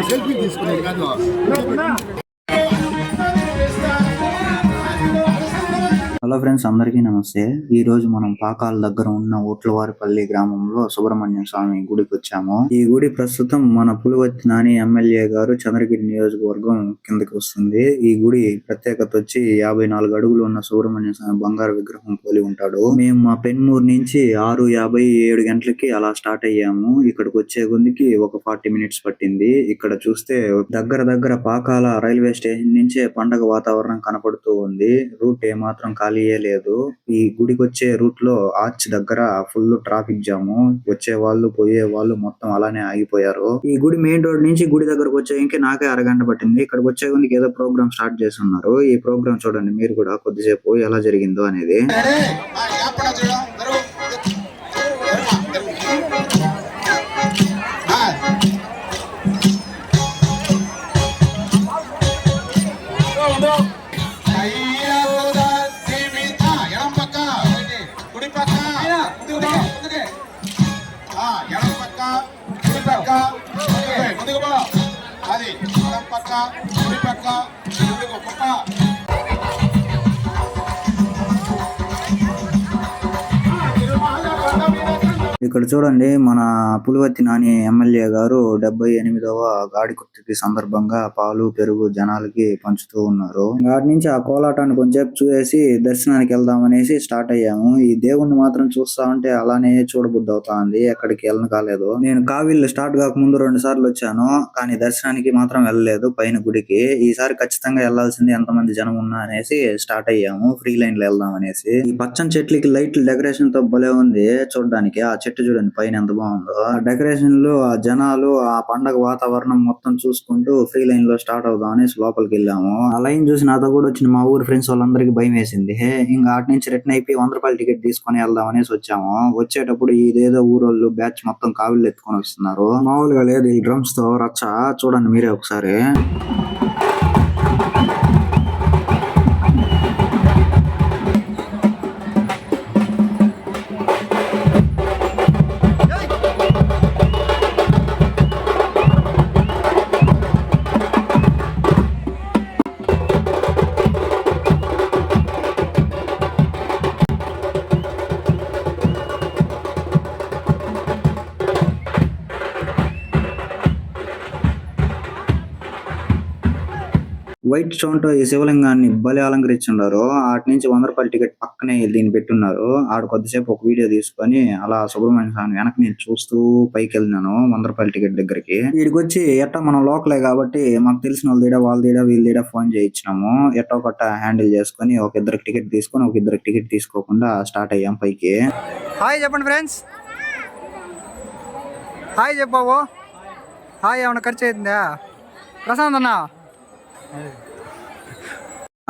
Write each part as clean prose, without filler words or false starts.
Selfie తీసుకునేది కాదు. Hello friends, అందరికీ నమస్తే. ఈ రోజు మనం పాకాల దగ్గర ఉన్న ఓట్లవారిపల్లి గ్రామంలో సుబ్రహ్మణ్య స్వామి గుడికి వచ్చాము. ఈ గుడి ప్రస్తుతం మన పులివర్తి నాని ఎమ్మెల్యే గారు చంద్రగిరి నియోజకవర్గం కిందకి వస్తుంది. ఈ గుడి ప్రత్యేకత వచ్చి 54 అడుగులు ఉన్న సుబ్రహ్మణ్య స్వామి బంగారు విగ్రహం పోలి ఉంటాడు. మేము మా పెన్మూరు నుంచి 6:57 గంటలకి అలా స్టార్ట్ అయ్యాము. ఇక్కడికి వచ్చే గుందికి ఒక 40 మినిట్స్ పట్టింది. ఇక్కడ చూస్తే దగ్గర పాకాల రైల్వే స్టేషన్ నుంచే పండగ వాతావరణం కనపడుతూ ఉంది. రూట్ ఏమాత్రం ఖాళీ లేదు. ఈ గుడికి వచ్చే రూట్ లో ఆర్చ్ దగ్గర ఫుల్ ట్రాఫిక్ జాము. వచ్చే వాళ్ళు పోయే వాళ్ళు మొత్తం అలానే ఆగిపోయారు. ఈ గుడి మెయిన్ రోడ్ నుంచి గుడి దగ్గరకు వచ్చేకి నాకే అరగంట పట్టింది. ఇక్కడికి వచ్చే ముందుకు ఏదో ప్రోగ్రామ్ స్టార్ట్ చేస్తున్నారు. ఈ ప్రోగ్రామ్ చూడండి మీరు కూడా కొద్దిసేపు ఎలా జరిగిందో అనేది. ఇక్కడ చూడండి, మన పులివర్తి నాని ఎమ్మెల్యే గారు 78వ గాడి కుర్తికి సందర్భంగా పాలు పెరుగు జనాలకి పంచుతూ ఉన్నారు. గాడి నుంచి ఆ కోలాటాన్ని కొంచెంసేపు చూసేసి దర్శనానికి వెళ్దామనేసి స్టార్ట్ అయ్యాము. ఈ దేవుణ్ణి మాత్రం చూస్తా ఉంటే అలానే చూడబుద్ధి అవుతా ఉంది. ఎక్కడికి వెళ్ళను కాలేదు. నేను కావిళ్ళు స్టార్ట్ కాకముందు 2 సార్లు వచ్చాను, కానీ దర్శనానికి మాత్రం వెళ్ళలేదు పైన గుడికి. ఈసారి ఖచ్చితంగా వెళ్లాల్సింది ఎంతమంది జనం ఉన్నా అనేసి స్టార్ట్ అయ్యాము. ఫ్రీ లైన్ లో వెళ్దాం అనేసి. ఈ పచ్చని చెట్లకి లైట్లు డెకరేషన్ తో భలే ఉంది చూడడానికి. ఆ చెట్టు చూడండి పైన ఎంత బాగుందో. ఆ డెకరేషన్ లో ఆ జనాలు ఆ పండగ వాతావరణం మొత్తం చూసుకుంటూ ఫ్రీ లైన్ లో స్టార్ట్ అవుదాం అనేసి లోపలికి వెళ్ళాము. ఆ లైన్ చూసి నాతో కూడా వచ్చిన మా ఊరు ఫ్రెండ్స్ వాళ్ళందరికీ భయం వేసింది. ఇంకా అటు నుంచి రిటర్న్ అయిపోయి 100 రూపాయల టికెట్ తీసుకొని వెళ్దాం అనేసి వచ్చాము. వచ్చేటప్పుడు ఇదేదో ఊరోళ్ళు బ్యాచ్ మొత్తం కావిళ్ళు ఎత్తుకొని వస్తున్నారు. మామూలుగా లేదు ఈ డ్రమ్స్ తో రచ్చ. చూడండి మీరే ఒకసారి. వైట్ స్టోన్ తో ఈ శివలింగాన్ని బలి అలంకరించున్నారు. అటు నుంచి 100 రూపాయల టికెట్ పక్కనే దీన్ని పెట్టున్నారు. ఆడ కొద్దిసేపు ఒక వీడియో తీసుకొని అలా సుబ్రహ్మణ్య స్వామి వెనక నేను చూస్తూ పైకి వెళ్ళినాను 100 రూపాయల టికెట్ దగ్గరికి. వీడికి వచ్చి ఎట్టా మనం లోకలే కాబట్టి మాకు తెలిసిన వాళ్ళ వీళ్ళ ఫోన్ చేయించినాము. ఎట్టో కొట్ట హ్యాండిల్ చేసుకుని ఒక 2 టికెట్ తీసుకొని ఒక 2 టికెట్ తీసుకోకుండా స్టార్ట్ అయ్యాం పైకి. హాయ్ చెప్పండి ఫ్రెండ్స్. హాయ్ చెప్పావు. హాయ్ ఏమన్నా ఖర్చు అవుతుందా ప్రశాంత్ అన్న?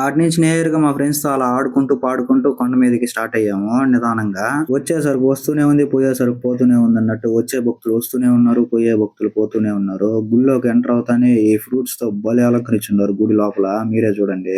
అటు నుంచి నేరుగా మా ఫ్రెండ్స్ తో అలా ఆడుకుంటూ పాడుకుంటూ కొండ మీదకి స్టార్ట్ అయ్యాము. నిదానంగా వచ్చేసరికి వస్తూనే ఉంది, పోయేసరికి పోతూనే ఉంది అన్నట్టు. వచ్చే భక్తులు వస్తూనే ఉన్నారు, పోయే భక్తులు పోతూనే ఉన్నారు. గుడిలోకి ఎంటర్ అవుతానే ఈ ఫ్రూట్స్ తో బలి అలంకరించున్నారు గుడి లోపల. మీరే చూడండి.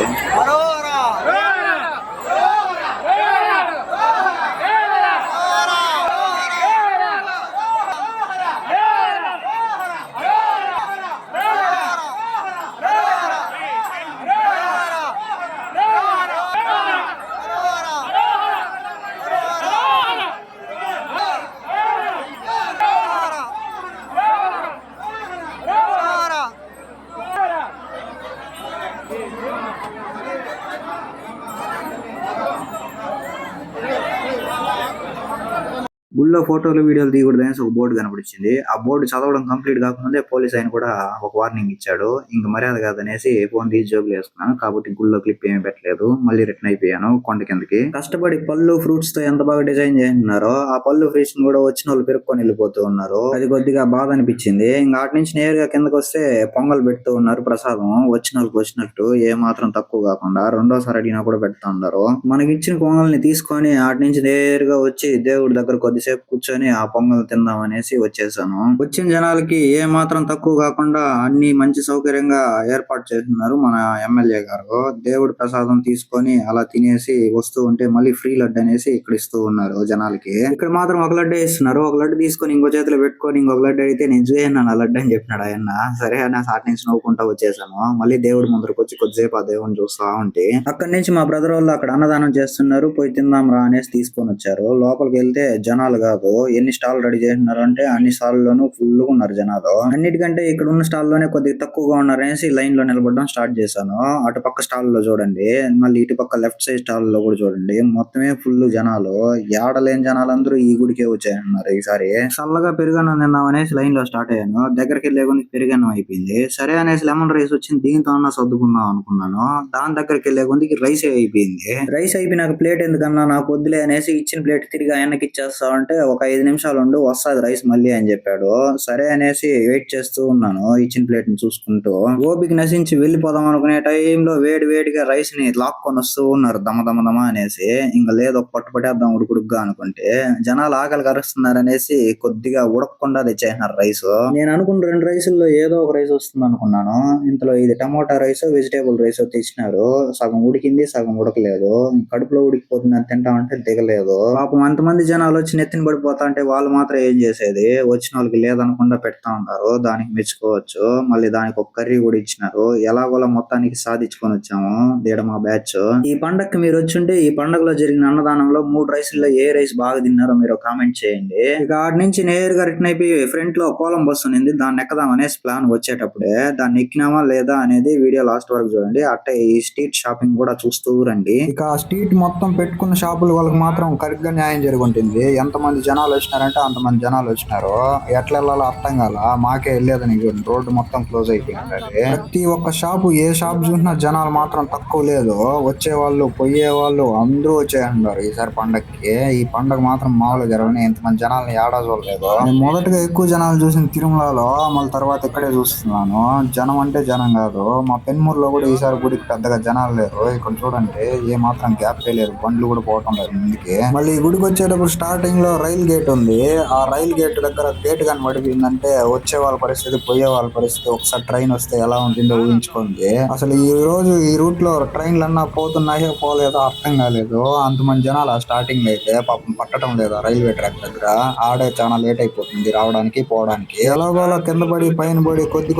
గుళ్ళో ఫోటోలు వీడియోలు తీయకూడదు అనేసి ఒక బోర్డు కనపడిచింది. ఆ బోర్డు చదవడం కంప్లీట్ కాకముందే పోలీస్ ఆయన కూడా ఒక వార్నింగ్ ఇచ్చాడు. ఇంక మర్యాద కాదనేసి ఫోన్ తీసి జోబులు వేసుకున్నాను. కాబట్టి గుళ్ళో క్లిప్ ఏమీ పెట్టలేదు. మళ్ళీ రిటర్న్ అయిపోయాను కొండ కిందకి. కష్టపడి పళ్ళు ఫ్రూట్స్ తో ఎంత బాగా డిజైన్ చేస్తున్నారో ఆ పళ్ళు ఫ్రూట్స్ కూడా వచ్చిన వాళ్ళు పెరుక్కొని వెళ్ళిపోతూ ఉన్నారు. అది కొద్దిగా బాధ అనిపించింది. ఇంకా అటు నుంచి నేరుగా కిందకి వస్తే పొంగల్ పెడుతూ ఉన్నారు ప్రసాదం. వచ్చిన వాళ్ళకి వచ్చినట్టు ఏ మాత్రం తక్కువ కాకుండా రెండోసారి అడిగినా కూడా పెడతా ఉన్నారు. మనకి ఇచ్చిన పొంగల్ని తీసుకొని అటు నుంచి నేరుగా వచ్చి దేవుడి దగ్గర కొద్దిసేపు కాసేపు కూర్చొని ఆ పొంగల్ తిందాం అనేసి వచ్చేసాను. వచ్చిన జనాలకి ఏ మాత్రం తక్కువ కాకుండా అన్ని మంచి సౌకర్యంగా ఏర్పాటు చేస్తున్నారు మన ఎమ్మెల్యే గారు. దేవుడి ప్రసాదం తీసుకొని అలా తినేసి వస్తూ ఉంటే మళ్ళీ ఫ్రీ లడ్డు అనేసి ఇక్కడ ఇస్తూ ఉన్నారు జనాలకి. ఇక్కడ మాత్రం ఒక లడ్డు ఇస్తున్నారు. ఒక లడ్డు తీసుకొని ఇంకో చేతిలో పెట్టుకొని ఇంకొక లడ్డు అయితే నేను చూసాను ఆ లడ్డు అని చెప్పినాడు ఆయన. సరే అని సాటి నుంచి నవ్వుకుంటా వచ్చేసాను. మళ్ళీ దేవుడి ముందరకు వచ్చి కొద్దిసేపు ఆ దేవుడిని చూస్తా ఉంటే అక్కడి నుంచి మా బ్రదర్ వాళ్ళు అక్కడ అన్నదానం చేస్తున్నారు, పోయి తిందాం రా అనేసి తీసుకొని వచ్చారు. లోపలికి వెళ్తే జనాలు కాదు, ఎన్ని స్టాల్ రెడీ చేస్తున్నారు అంటే అన్ని స్టాల్ లోనూ ఫుల్ గా ఉన్నారు జనాలు. అన్నిటికంటే ఇక్కడ ఉన్న స్టాల్ లోనే కొద్దిగా తక్కువగా ఉన్నారు అనేసి లైన్ లో నిలబడడం స్టార్ట్ చేశాను. అటు పక్క స్టాల్ లో చూడండి, మళ్ళీ ఇటు పక్క లెఫ్ట్ సైడ్ స్టాల్ లో కూడా చూడండి, మొత్తమే ఫుల్ జనాలు. ఏడలేని జనాలందరూ ఈ గుడికే వచ్చాయన్నారు. ఈసారి చల్లగా పెరుగన్నం తిందాం అనేసి లైన్ లో స్టార్ట్ అయ్యాను. దగ్గరికి వెళ్ళే కొన్ని పెరుగన్నం అయిపోయింది. సరే అనేసి లెమన్ రైస్ వచ్చింది, దీంతో అన్నా సర్దుకుందాం అనుకున్నాను. దాని దగ్గరికి వెళ్ళే కొద్దికి రైస్ అయిపోయింది. రైస్ అయిపోయినాక ప్లేట్ ఎందుకన్నా నాకు వద్దులే అనేసి ఇచ్చిన ప్లేట్ తిరిగి ఆయనకి ఇచ్చేస్తా అంటే ఒక 5 నిమిషాలు ఉండు వస్తాది రైస్ మళ్ళీ అని చెప్పాడు. సరే అనేసి వెయిట్ చేస్తూ ఉన్నాను ఇచ్చిన ప్లేట్ ని చూసుకుంటూ. ఓపిక నశించి వెళ్ళిపోదాం అనుకునే టైంలో వేడి వేడిగా రైస్ ని లాక్కొని వస్తూ ఉన్నారు దమ దమ దమ అనేసి. ఇంకా లేదు ఒక పట్టు పట్టేద్దాం ఉడుకుడుగ్గా అనుకుంటే జనాలు ఆకలి కరుస్తున్నారు అనేసి కొద్దిగా ఉడకకుండా తెచ్చేసినారు రైస్. నేను అనుకున్న 2 రైసుల్లో ఏదో ఒక రైస్ వస్తుంది అనుకున్నాను. ఇంతలో ఇది టమోటా రైస్ వెజిటేబుల్ రైస్ తెచ్చినారు. సగం ఉడికింది సగం ఉడకలేదు. కడుపులో ఉడికిపోతుంది అని తింటామంటే దిగలేదు. పాపం అంతమంది జనాలు వచ్చి నెత్తిన పడిపోతా అంటే వాళ్ళు మాత్రం ఏం చేసేది, వచ్చిన వాళ్ళకి లేదనకుండా పెడతా ఉంటారు. దానికి మెచ్చుకోవచ్చు. మళ్ళీ దానికి ఒక కర్రీ కూడా ఇచ్చినారు. ఎలాగోలా మొత్తానికి సాధించుకొని వచ్చాము దీడ మా బ్యాచ్. ఈ పండగకి మీరు వచ్చుంటే ఈ పండగలో జరిగిన అన్నదానంలో 3 రైసుల్లో ఏ రైస్ బాగా తిన్నారో మీరు కామెంట్ చేయండి. ఇక ఆడి నుంచి నేరుగా రిటర్న్ అయిపోయి ఫ్రంట్ లో కోలం బస్సు ఉంది, దాన్ని ఎక్కదాం అనేసి ప్లాన్ వచ్చేటప్పుడే దాన్ని ఎక్కినామా లేదా అనేది వీడియో లాస్ట్ వరకు చూడండి. అట్టే ఈ స్ట్రీట్ షాపింగ్ కూడా చూస్తూ రండి. ఇక ఆ స్ట్రీట్ మొత్తం పెట్టుకున్న షాపుల వాళ్ళకి మాత్రం కరెక్ట్ గా న్యాయం జరుగుంటుంది. ఎంతమంది జనాలు వచ్చినారంటే అంతమంది జనాలు వచ్చినారు. ఎట్లా వెళ్ళాలో అర్థం కాల, మాకే వెళ్ళేదని రోడ్డు మొత్తం క్లోజ్ అయిపోయింది. ప్రతి ఒక్క షాపు ఏ షాప్ చూసినా జనాలు మాత్రం తక్కువ లేదు. వచ్చే వాళ్ళు పోయే వాళ్ళు అందరూ వచ్చేయంటారు ఈసారి పండగకి. ఈ పండగ మాత్రం మామూలుగా జరగని ఇంతమంది జనాలను ఏడా చూడలేదు. నేను మొదటగా ఎక్కువ జనాలు చూసిన తిరుమలలో, మళ్ళీ తర్వాత ఇక్కడే చూస్తున్నాను. జనం అంటే జనం కాదు. మా పెన్మూరులో కూడా ఈసారి గుడికి పెద్దగా జనాలు లేరు. ఇక్కడ చూడండి ఏ మాత్రం గ్యాప్ లేదు, బండ్లు కూడా పోవటం లేదు ముందుకి. మళ్ళీ ఈ గుడికి వచ్చేటప్పుడు స్టార్టింగ్ లో రైల్ గేట్ ఉంది. ఆ రైల్ గేట్ దగ్గర గేట్ కానీ పడిపోయిందంటే వచ్చే వాళ్ళ పరిస్థితి పోయే వాళ్ళ పరిస్థితి ఒకసారి ట్రైన్ వస్తే ఎలా ఉంటుందో ఊహించుకోండి. అసలు ఈ రోజు ఈ రూట్ లో ట్రైన్లు అన్నా పోతున్నాయో పోలేదో అర్థం కాలేదు. అంతమంది జనాలు ఆ స్టార్టింగ్ లో అయితే పాపం పట్టడం లేదు రైల్వే ట్రాక్ దగ్గర. ఆడే చాలా లేట్ అయిపోతుంది రావడానికి పోవడానికి. ఎలాగోలా కింద పడి పైన పడి కొద్ది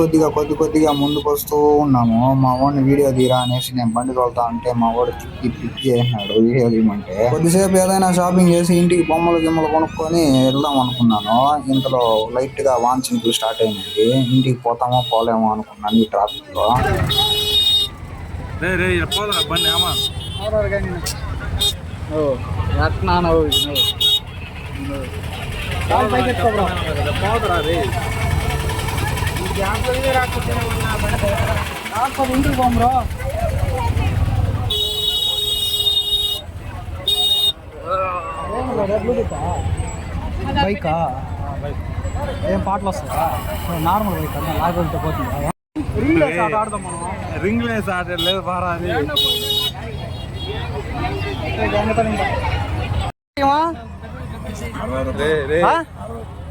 కొద్దిగా ముందుకు వస్తూ ఉన్నాము. మా వాడిని వీడియో తీరా అనేసి నేను బండి తోలుతా అంటే మా వాడు తిప్పి చేసినాడు వీడియో తీయమంటే. కొద్దిసేపు ఏదైనా షాపింగ్ చేసి ఇంటికి బొమ్మలు గిమ్మలు కొనుక్కొని వెళ్దాం అనుకున్నాను. ఇంతలో లైట్ గా వాంఛింపులు స్టార్ట్ అయినాయి. ఇంటికి పోతామో పోలేమో అనుకున్నాను ఈ ట్రాఫిక్ లో. బైకా ఏం పాటలు వస్తాయా? నార్మల్ బైక్ లాగొలితే పోతుందా? రింగ్ లేస్ ఆట లేదు బారా అది.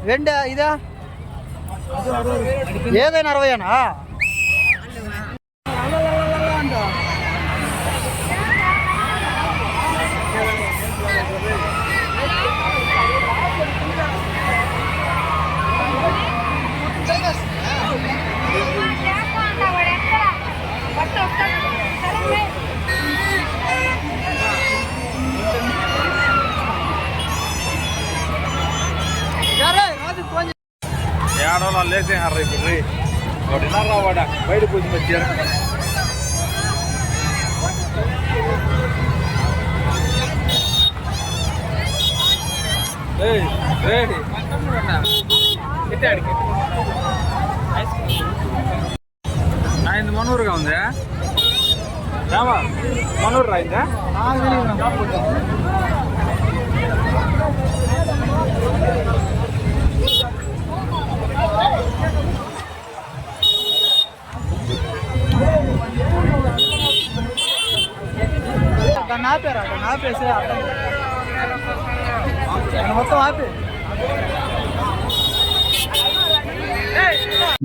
వెండి ఇదా ఏదైనా 60 ఏడో లేసే ఇప్పుడు ఒకటిన్నర వాడ బయట కూర్చుని వచ్చారు. ఆయన మనూరుగా ఉందా? మనూరు రాయిందా? ఆపేసి మొత్తం ఆపి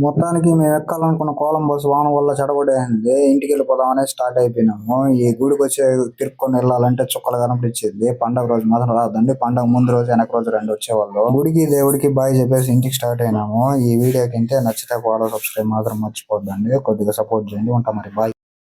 మొత్తానికి మేము ఎక్కాలనుకున్న కోలం బస్సు వాన వల్ల చెడగొట్టేసింది. ఇంటికి వెళ్ళిపోదామని స్టార్ట్ అయిపోయినాము. ఈ గుడికి వచ్చి తిరుక్కొని వెళ్ళాలంటే చుక్కలు కనిపించింది. పండగ రోజు మాత్రం రాదండి. పండగ ముందు రోజు వెనక రోజు రెండు వచ్చేవాళ్ళు. గుడికి దేవుడికి బాయ్ చెప్పేసి ఇంటికి స్టార్ట్ అయినాము. ఈ వీడియోకి అంటే నచ్చితే ఫాలో సబ్స్క్రైబ్ మాత్రం మర్చిపోద్దండి. కొద్దిగా సపోర్ట్ చేయండి. ఉంటాం మరి బాయ్.